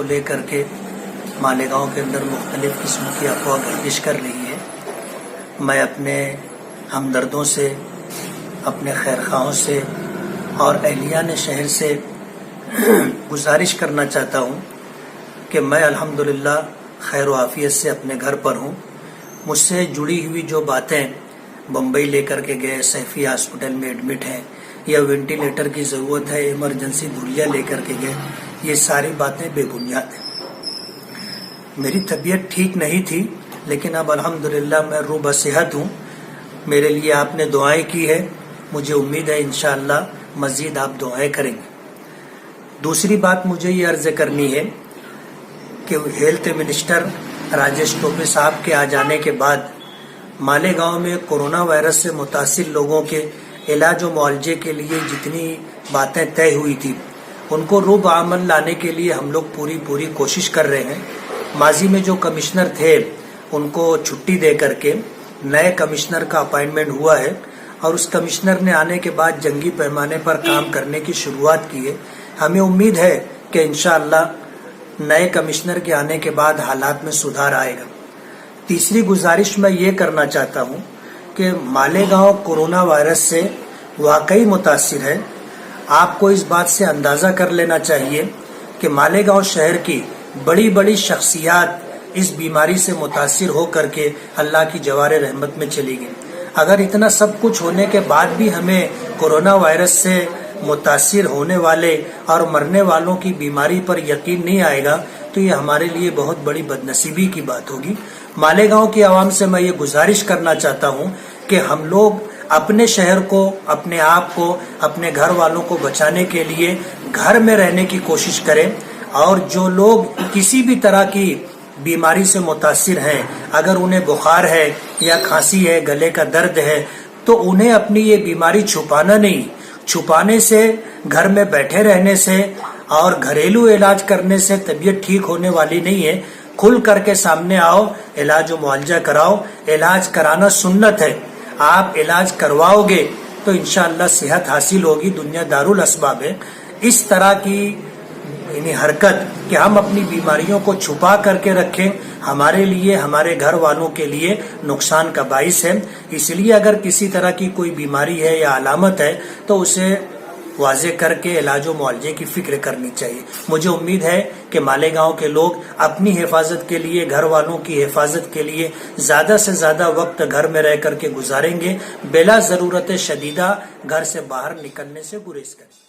को लेकर के मालेगांव के अंदर मुख्तलिफ किस्म की अफवाह गर्दिश कर रही है। मैं अपने हमदर्दों से, अपने खैरखाओं से और अहलियान शहर से गुजारिश करना चाहता हूँ कि मैं अल्हम्दुलिल्लाह खैर व आफियत से अपने घर पर हूँ। मुझसे जुड़ी हुई जो बातें बम्बई लेकर के गए, सैफी हॉस्पिटल में एडमिट हैं, या वेंटिलेटर की ज़रूरत है, इमरजेंसी धुरिया लेकर के गए, ये सारी बातें बेबुनियाद हैं। मेरी तबीयत ठीक नहीं थी, लेकिन अब अल्हम्दुलिल्लाह मैं रूह बसेहत हूँ। मेरे लिए आपने दुआएं की है, मुझे उम्मीद है इंशाअल्लाह मज़ीद आप दुआएं करेंगे। दूसरी बात मुझे ये अर्ज़ करनी है कि हेल्थ मिनिस्टर राजेश टोपे साहब के आ जाने के बाद मालेगांव में कोरोना वायरस से मुतासिर लोगों के इलाज व मुआवजे के लिए जितनी बातें तय हुई थी, उनको रूब अमल लाने के लिए हम लोग पूरी कोशिश कर रहे हैं। माजी में जो कमिश्नर थे उनको छुट्टी दे करके नए कमिश्नर का अपॉइंटमेंट हुआ है और उस कमिश्नर ने आने के बाद जंगी पैमाने पर काम करने की शुरुआत की है। हमें उम्मीद है कि इंशाअल्लाह नए कमिश्नर के आने के बाद हालात में सुधार आएगा। तीसरी गुजारिश मैं ये करना चाहता हूँ कि मालेगांव कोरोना वायरस से वाकई मुतासिर है। आपको इस बात से अंदाज़ा कर लेना चाहिए कि मालेगांव शहर की बड़ी शख्सियात इस बीमारी से मुतासिर हो करके अल्लाह की जवार रहमत में चली गई। अगर इतना सब कुछ होने के बाद भी हमें कोरोना वायरस से मुतासिर होने वाले और मरने वालों की बीमारी पर यकीन नहीं आएगा तो ये हमारे लिए बहुत बड़ी बदनसीबी की बात होगी। मालेगांव की आवाम से मैं ये गुजारिश करना चाहता हूँ कि हम लोग अपने शहर को, अपने आप को, अपने घर वालों को बचाने के लिए घर में रहने की कोशिश करें। और जो लोग किसी भी तरह की बीमारी से मुतासिर हैं, अगर उन्हें बुखार है या खांसी है, गले का दर्द है, तो उन्हें अपनी ये बीमारी छुपाना नहीं, छुपाने से, घर में बैठे रहने से और घरेलू इलाज करने से तबीयत ठीक होने वाली नहीं है। खुल करके सामने आओ, इलाज व मुआवजा कराओ। इलाज कराना सुन्नत है। आप इलाज करवाओगे तो इंशाअल्लाह सेहत हासिल होगी। दुनिया दारुल अस्बाब है। इस तरह की हरकत कि हम अपनी बीमारियों को छुपा करके रखें, हमारे लिए, हमारे घर वालों के लिए नुकसान का बाइस है। इसलिए अगर किसी तरह की कोई बीमारी है या अलामत है तो उसे वाजे करके इलाज व मुआवजे की फिक्र करनी चाहिए। मुझे उम्मीद है कि मालेगांव के लोग अपनी हिफाजत के लिए, घर वालों की हिफाजत के लिए ज्यादा से ज्यादा वक्त घर में रह करके गुजारेंगे। बिला जरूरत शदीदा घर से बाहर निकलने से गुरेज करें।